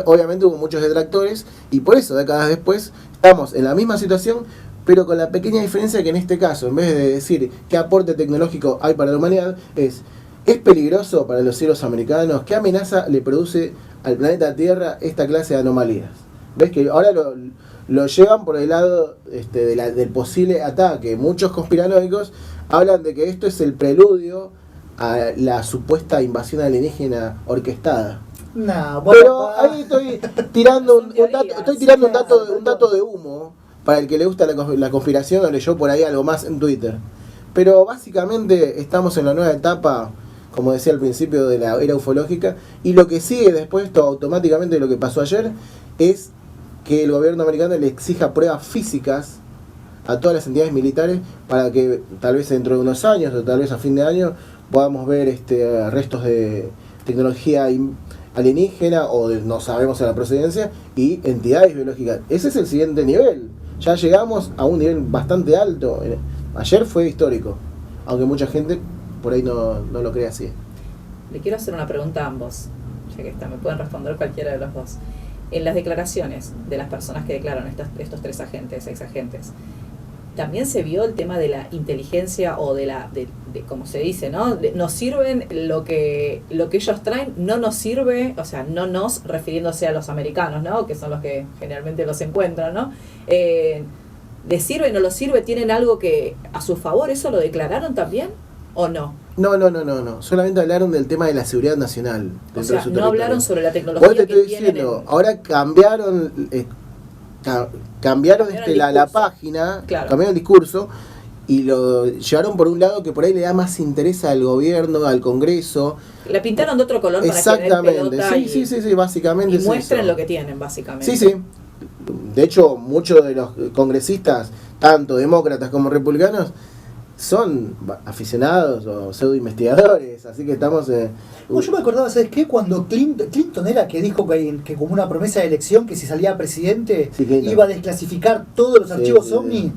Speaker 3: Obviamente hubo muchos detractores, y por eso décadas después estamos en la misma situación, pero con la pequeña diferencia que en este caso, en vez de decir qué aporte tecnológico hay para la humanidad, es peligroso para los cielos americanos, qué amenaza le produce al planeta Tierra esta clase de anomalías. ¿Ves que ahora lo llevan por el lado del posible ataque? Muchos conspiranoicos hablan de que esto es el preludio a la supuesta invasión alienígena orquestada.
Speaker 2: No, bueno,
Speaker 3: pero ahí estoy tirando un dato de humo para el que le gusta la conspiración, o leyó por ahí algo más en Twitter. Pero básicamente estamos en la nueva etapa, como decía al principio, de la era ufológica, y lo que sigue después, esto automáticamente de lo que pasó ayer, es que el gobierno americano le exija pruebas físicas a todas las entidades militares para que tal vez dentro de unos años, o tal vez a fin de año, podamos ver restos de tecnología alienígena, o no sabemos a la procedencia, y entidades biológicas. Ese es el siguiente nivel. Ya llegamos a un nivel bastante alto. Ayer fue histórico, aunque mucha gente por ahí no lo cree así.
Speaker 1: Le quiero hacer una pregunta a ambos, ya que me pueden responder cualquiera de los dos. En las declaraciones de las personas que declaran estos 3 ex agentes, también se vio el tema de la inteligencia, o de como se dice, ¿no? Nos sirven lo que ellos traen, no nos sirve, o sea, no nos, refiriéndose a los americanos, ¿no? Que son los que generalmente los encuentran, ¿no? ¿Les sirve, no los sirve? ¿Tienen algo que a su favor? ¿Eso lo declararon también o no?
Speaker 3: No. Solamente hablaron del tema de la seguridad nacional.
Speaker 1: O sea, no hablaron sobre la tecnología.
Speaker 3: Vos te estoy diciendo, ahora cambiaron la página, claro. Cambiaron el discurso y lo llevaron por un lado que por ahí le da más interés al gobierno, al Congreso. La
Speaker 1: pintaron de otro color para que den pelota.
Speaker 3: Sí, básicamente.
Speaker 1: Y muestren lo que tienen, básicamente.
Speaker 3: Sí. De hecho, muchos de los congresistas, tanto demócratas como republicanos, son aficionados o pseudo investigadores, así que estamos...
Speaker 2: yo me acordaba, ¿sabes qué? Cuando Clinton era que dijo que como una promesa de elección, que si salía presidente iba a desclasificar todos los archivos OVNI.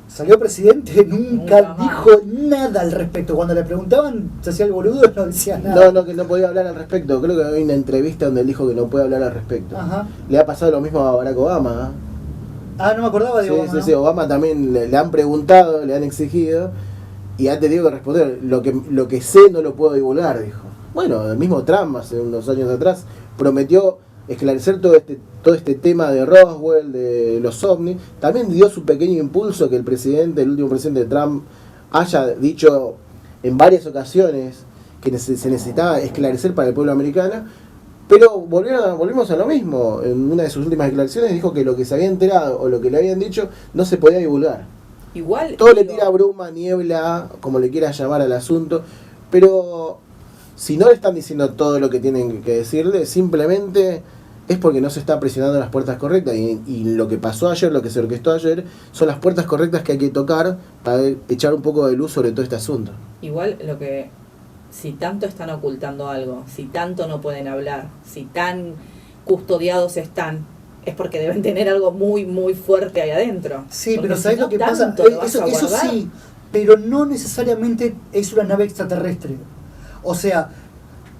Speaker 2: Salió presidente, nunca dijo nada al respecto. Cuando le preguntaban, se hacía el boludo, no decía nada.
Speaker 3: Que no podía hablar al respecto. Creo que hay una entrevista donde él dijo que no puede hablar al respecto.
Speaker 2: Ajá.
Speaker 3: Le ha pasado lo mismo a Barack Obama.
Speaker 2: No me acordaba de Obama.
Speaker 3: Sí, Obama también le han preguntado, le han exigido, y ha tenido que responder, lo que sé no lo puedo divulgar, dijo. Bueno, el mismo Trump hace unos años atrás prometió esclarecer todo este tema de Roswell, de los ovnis. También dio su pequeño impulso que el último presidente Trump haya dicho en varias ocasiones que se necesitaba esclarecer para el pueblo americano. Pero volvimos a lo mismo. En una de sus últimas declaraciones dijo que lo que se había enterado o lo que le habían dicho no se podía divulgar.
Speaker 1: Igual
Speaker 3: todo le tira bruma, niebla, como le quieras llamar al asunto, pero si no le están diciendo todo lo que tienen que decirle, simplemente es porque no se está presionando las puertas correctas, y lo que pasó ayer, lo que se orquestó ayer, son las puertas correctas que hay que tocar para echar un poco de luz sobre todo este asunto.
Speaker 1: Igual si tanto están ocultando algo, si tanto no pueden hablar, si tan custodiados están, es porque deben tener algo muy, muy fuerte ahí adentro.
Speaker 2: Sí,
Speaker 1: Porque
Speaker 2: pero
Speaker 1: si
Speaker 2: ¿sabes
Speaker 1: no,
Speaker 2: lo que pasa?
Speaker 1: tanto lo vas a
Speaker 2: Eso
Speaker 1: guardar.
Speaker 2: sí, pero no necesariamente es una nave extraterrestre. O sea,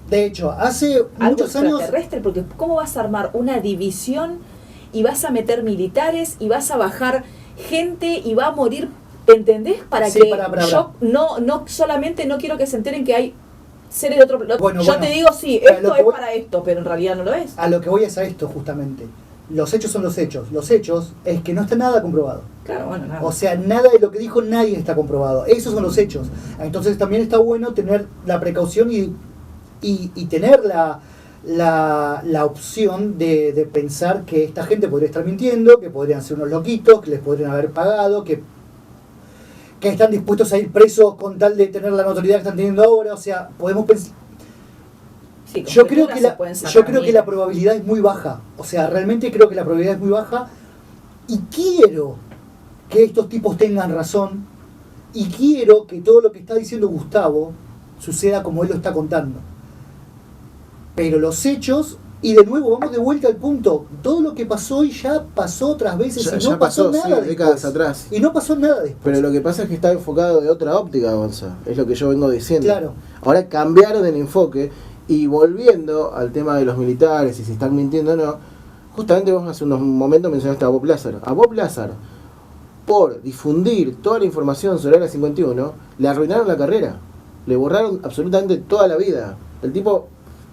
Speaker 2: de hecho, hace
Speaker 1: Algo
Speaker 2: muchos años...
Speaker 1: extraterrestre, porque ¿cómo vas a armar una división y vas a meter militares y vas a bajar gente y va a morir, ¿entendés? Para
Speaker 2: Sí,
Speaker 1: que
Speaker 2: para.
Speaker 1: yo no solamente no quiero que se enteren que hay seres de otro planeta.
Speaker 2: Bueno,
Speaker 1: yo
Speaker 2: bueno.
Speaker 1: te digo, sí,
Speaker 2: Pero
Speaker 1: esto
Speaker 2: lo que
Speaker 1: es
Speaker 2: voy-
Speaker 1: para esto, pero en realidad no lo es.
Speaker 2: A lo que voy es a esto, justamente. Los hechos son los hechos. Los hechos es que no está nada comprobado.
Speaker 1: Claro, bueno, nada.
Speaker 2: O sea, nada de lo que dijo nadie está comprobado. Esos son los hechos. Entonces también está bueno tener la precaución y tener la opción de pensar que esta gente podría estar mintiendo, que podrían ser unos loquitos, que les podrían haber pagado, que están dispuestos a ir presos con tal de tener la notoriedad que están teniendo ahora. O sea, podemos pensar...
Speaker 1: Sí,
Speaker 2: Yo creo
Speaker 1: conjeturas
Speaker 2: que
Speaker 1: se
Speaker 2: la,
Speaker 1: pueden sacar
Speaker 2: yo creo que la
Speaker 1: mil.
Speaker 2: probabilidad es muy baja. O sea, realmente creo que la probabilidad es muy baja. Y quiero que estos tipos tengan razón. Y quiero que todo lo que está diciendo Gustavo suceda como él lo está contando. Pero los hechos, y de nuevo vamos de vuelta al punto, todo lo que pasó hoy ya pasó otras veces y no
Speaker 3: Ya
Speaker 2: pasó
Speaker 3: pasó,
Speaker 2: nada
Speaker 3: sí, décadas
Speaker 2: después.
Speaker 3: atrás.
Speaker 2: Y no pasó nada después.
Speaker 3: Pero lo que pasa es que está enfocado de otra óptica, Gonza. Es lo que yo vengo diciendo.
Speaker 2: Claro.
Speaker 3: Ahora cambiaron el enfoque y volviendo al tema de los militares y si están mintiendo o no, justamente vos hace unos momentos mencionaste a Bob Lazar. A Bob Lazar, por difundir toda la información sobre la 51, le arruinaron la carrera. Le borraron absolutamente toda la vida. El tipo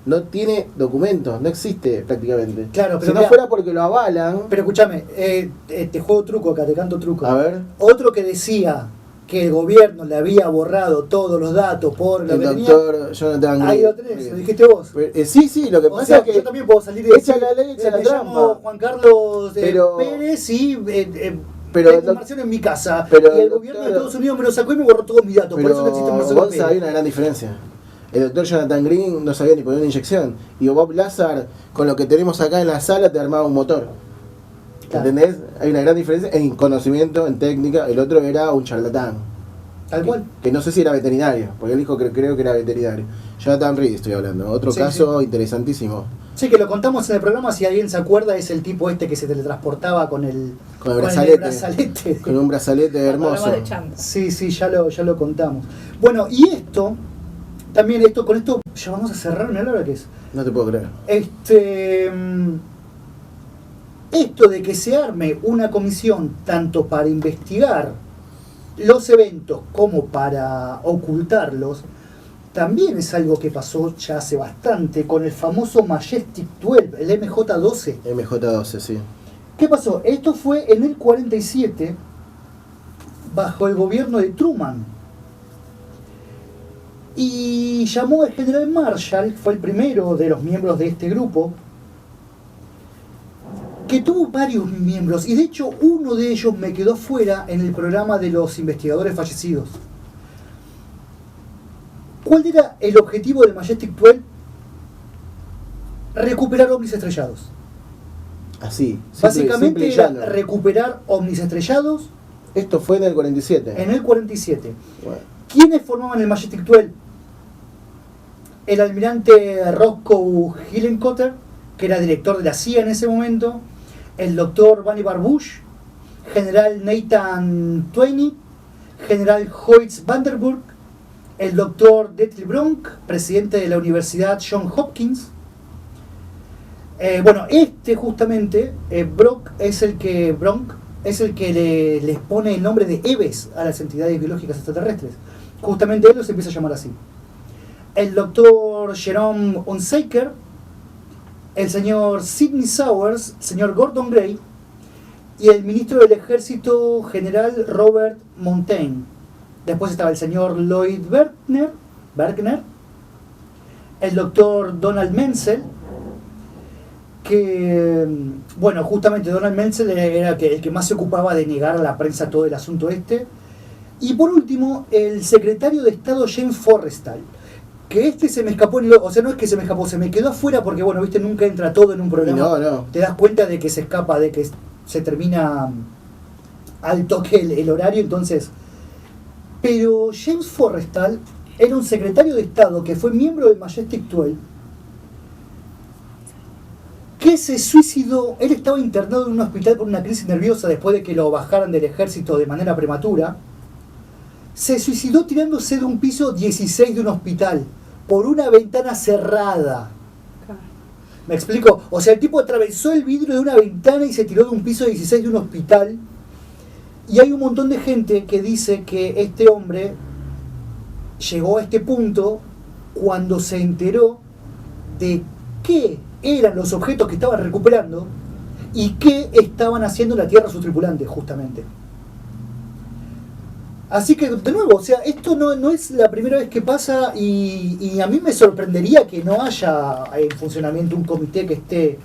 Speaker 3: no tiene documentos, no existe prácticamente.
Speaker 2: Claro, pero
Speaker 3: si no
Speaker 2: mirá,
Speaker 3: fuera porque lo avalan...
Speaker 2: pero escúchame, te juego truco acá, te canto truco.
Speaker 3: A ver,
Speaker 2: Otro que decía que el gobierno le había borrado todos los datos por la
Speaker 3: el
Speaker 2: venía,
Speaker 3: doctor Jonathan
Speaker 2: ahí
Speaker 3: Green.
Speaker 2: lo tenés, lo dijiste vos.
Speaker 3: Sí, lo que
Speaker 2: O
Speaker 3: pasa
Speaker 2: sea,
Speaker 3: es que
Speaker 2: yo también puedo salir y
Speaker 3: echa
Speaker 2: decir,
Speaker 3: la ley, echa la
Speaker 2: me
Speaker 3: trampa.
Speaker 2: llamo Juan Carlos
Speaker 3: Pero-
Speaker 2: Pérez y
Speaker 3: pero
Speaker 2: tengo
Speaker 3: el doc-
Speaker 2: inversión en mi casa.
Speaker 3: pero
Speaker 2: Y el
Speaker 3: el
Speaker 2: gobierno de
Speaker 3: doctor-
Speaker 2: Estados Unidos me lo sacó y me borró todos mis datos. Por eso no existe
Speaker 3: Pero
Speaker 2: Marcelo
Speaker 3: Gonza, hay
Speaker 2: Pérez.
Speaker 3: una gran diferencia. El doctor Jonathan Green no sabía ni poner una inyección. Y Bob Lazar, con lo que tenemos acá en la sala, te armaba un motor.
Speaker 2: Claro.
Speaker 3: ¿Entendés? Hay una gran diferencia en conocimiento, en técnica. El otro era un charlatán.
Speaker 2: Tal cual.
Speaker 3: Que no sé si era veterinario, porque él dijo que creo que era veterinario. Jonathan Reed estoy hablando. Otro
Speaker 2: Sí,
Speaker 3: caso interesantísimo.
Speaker 2: Sí, que lo contamos en el programa, si alguien se acuerda, es el tipo este que se teletransportaba con el
Speaker 3: Con el
Speaker 2: brazalete.
Speaker 3: Con un brazalete hermoso.
Speaker 1: Programa de Chanta.
Speaker 2: Sí, ya lo contamos. Bueno, y esto, también con esto ya vamos a cerrar, ¿no? ¿La hora que es?
Speaker 3: No te puedo creer.
Speaker 2: Esto de que se arme una comisión tanto para investigar los eventos como para ocultarlos, también es algo que pasó ya hace bastante con el famoso Majestic 12, el MJ-12.
Speaker 3: MJ12, sí.
Speaker 2: ¿Qué pasó? Esto fue en el 47, bajo el gobierno de Truman. Y llamó al general Marshall, fue el primero de los miembros de este grupo, que tuvo varios miembros, y de hecho uno de ellos me quedó fuera en el programa de los investigadores fallecidos. ¿Cuál era el objetivo del Majestic 12? Recuperar ovnis estrellados.
Speaker 3: Así.
Speaker 2: Básicamente
Speaker 3: simple y
Speaker 2: era
Speaker 3: llano.
Speaker 2: recuperar ovnis estrellados
Speaker 3: Esto fue en el 47.
Speaker 2: en el 47.
Speaker 3: Bueno.
Speaker 2: ¿Quiénes formaban el Majestic 12? El almirante Roscoe Hillenkotter, que era director de la CIA en ese momento, el doctor Vannevar Bush, general Nathan Twainey, general Hoyt Vanderburg, el doctor Dietrich Bronk, presidente de la Universidad Johns Hopkins. Justamente, Bronk es el que les pone el nombre de EVES a las entidades biológicas extraterrestres. Justamente él los empieza a llamar así. El doctor Jerome Hunsaker, el señor Sidney Sowers, el señor Gordon Gray y el ministro del Ejército general Robert Montaigne. Después estaba el señor Lloyd Berkner, el doctor Donald Menzel, que, justamente Donald Menzel era el que más se ocupaba de negar a la prensa todo el asunto este. Y por último, el secretario de Estado James Forrestal, que se me escapó, no es que se me escapó, se me quedó afuera porque, viste, nunca entra todo en un programa.
Speaker 3: No.
Speaker 2: Te das cuenta de que se escapa, de que se termina al toque el horario, entonces... Pero James Forrestal era un secretario de Estado que fue miembro del Majestic 12, que que se suicidó. Él estaba internado en un hospital por una crisis nerviosa después de que lo bajaran del ejército de manera prematura. Se suicidó tirándose de un piso 16 de un hospital por una ventana cerrada. ¿Me explico? O sea, el tipo atravesó el vidrio de una ventana y se tiró de un piso 16 de un hospital. Y hay un montón de gente que dice que este hombre llegó a este punto cuando se enteró de qué eran los objetos que estaban recuperando y qué estaban haciendo en la Tierra sus tripulantes, justamente. Así que, de nuevo, o sea, esto no es la primera vez que pasa y a mí me sorprendería que no haya en funcionamiento un comité que esté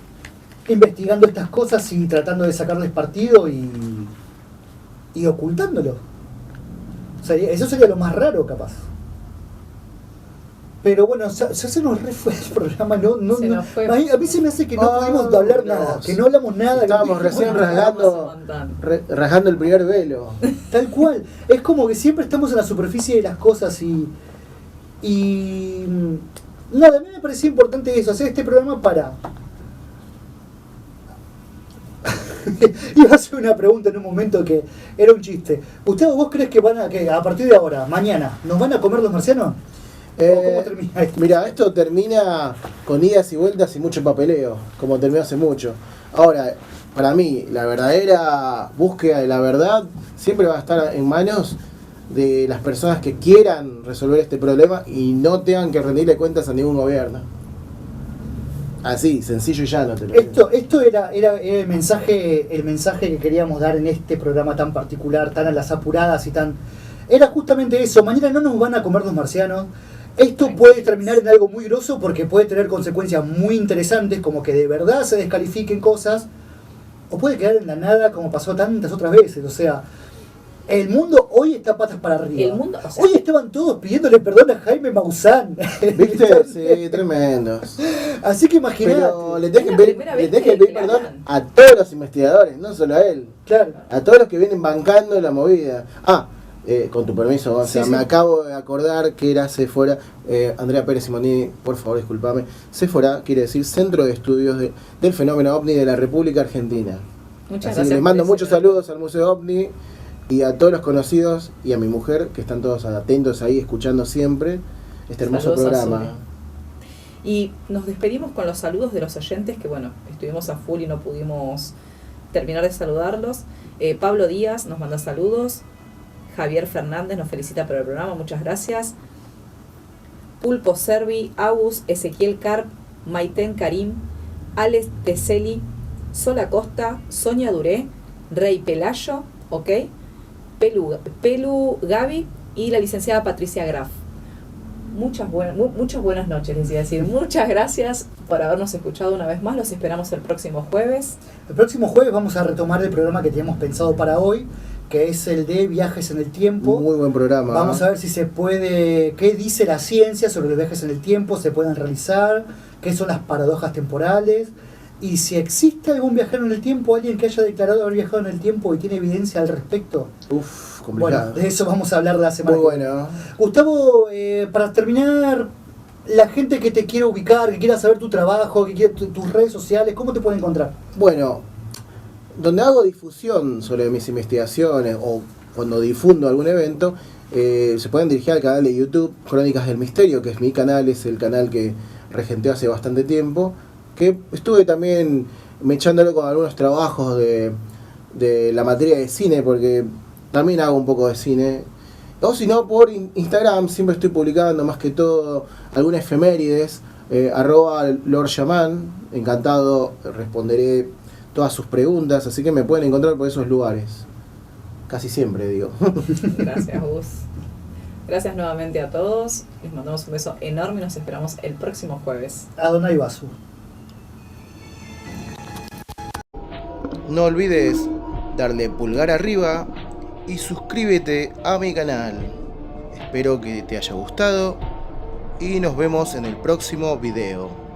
Speaker 2: investigando estas cosas y tratando de sacarles partido y ocultándolo. O sea, eso sería lo más raro, capaz. Pero bueno, se nos re fue el programa, no, a mí se me hace que no pudimos hablar nada, que no hablamos nada.
Speaker 3: Estábamos recién rasgando el primer velo.
Speaker 2: Tal cual, es como que siempre estamos en la superficie de las cosas y nada, a mí me parecía importante eso, hacer este programa para... Iba a hacer una pregunta en un momento que era un chiste. Gustavo, ¿vos crees que a partir de ahora, mañana, nos van a comer los marcianos? ¿Cómo termina esto?
Speaker 3: Mira, esto termina con idas y vueltas y mucho papeleo, como terminó hace mucho. Ahora, para mí, la verdadera búsqueda de la verdad siempre va a estar en manos de las personas que quieran resolver este problema y no tengan que rendirle cuentas a ningún gobierno. Así, sencillo y llano.
Speaker 2: Esto era el mensaje que queríamos dar en este programa tan particular, tan a las apuradas y tan... Era justamente eso, mañana no nos van a comer los marcianos. Esto puede terminar en algo muy grosso porque puede tener consecuencias muy interesantes, como que de verdad se descalifiquen cosas, o puede quedar en la nada como pasó tantas otras veces. O sea, el mundo hoy está patas para arriba. Hoy estaban todos pidiéndole perdón a Jaime Maussan.
Speaker 3: ¿Viste? Sí, tremendos.
Speaker 2: Así que imagínate.
Speaker 3: Pero le tenés que pedir perdón a todos los investigadores, no solo a él.
Speaker 2: Claro.
Speaker 3: A todos los que vienen bancando la movida. Con tu permiso, o sea,
Speaker 2: sí.
Speaker 3: Me acabo de acordar que era Sephora, Andrea Pérez Simonini, por favor, discúlpame. Sephora quiere decir Centro de Estudios del Fenómeno OVNI de la República Argentina.
Speaker 1: Muchas
Speaker 3: Así
Speaker 1: gracias.
Speaker 3: que les mando muchos saludos al Museo OVNI y a todos los conocidos y a mi mujer, que están todos atentos ahí, escuchando siempre este hermoso programa.
Speaker 1: Y nos despedimos con los saludos de los oyentes, que bueno, estuvimos a full y no pudimos terminar de saludarlos. Pablo Díaz nos manda saludos. Javier Fernández nos felicita por el programa, muchas gracias. Pulpo Servi, Agus, Ezequiel Carp, Maiten Karim, Alex Teseli, Sol Acosta, Sonia Duré, Rey Pelayo, ok, Pelu Gaby y la licenciada Patricia Graf. Muchas buenas noches, les iba a decir. Muchas gracias por habernos escuchado una vez más. Los esperamos el próximo jueves.
Speaker 2: El próximo jueves vamos a retomar el programa que teníamos pensado para hoy, que es el de viajes en el tiempo.
Speaker 3: Muy buen programa.
Speaker 2: Vamos a ver si se puede, qué dice la ciencia sobre los viajes en el tiempo, se pueden realizar, qué son las paradojas temporales, y si existe algún viajero en el tiempo, alguien que haya declarado haber viajado en el tiempo y tiene evidencia al respecto.
Speaker 3: Complicado.
Speaker 2: Bueno, de eso vamos a hablar la semana
Speaker 3: Muy
Speaker 2: que viene.
Speaker 3: bueno.
Speaker 2: Gustavo, para terminar, la gente que te quiere ubicar, que quiera saber tu trabajo, que quiera tus redes sociales, ¿cómo te puede encontrar?
Speaker 3: Bueno, donde hago difusión sobre mis investigaciones o cuando difundo algún evento, se pueden dirigir al canal de YouTube Crónicas del Misterio, que es mi canal, es el canal que regenté hace bastante tiempo, que estuve también mechándolo con algunos trabajos de la materia de cine, porque también hago un poco de cine. O si no, por Instagram siempre estoy publicando más que todo algunas efemérides, @LordShaman, encantado, responderé todas sus preguntas, así que me pueden encontrar por esos lugares. Casi siempre, digo.
Speaker 1: Gracias, Gus. Gracias nuevamente a todos. Les mandamos un beso enorme y nos esperamos el próximo jueves.
Speaker 2: Adonai Basu.
Speaker 3: No olvides darle pulgar arriba y suscríbete a mi canal. Espero que te haya gustado y nos vemos en el próximo video.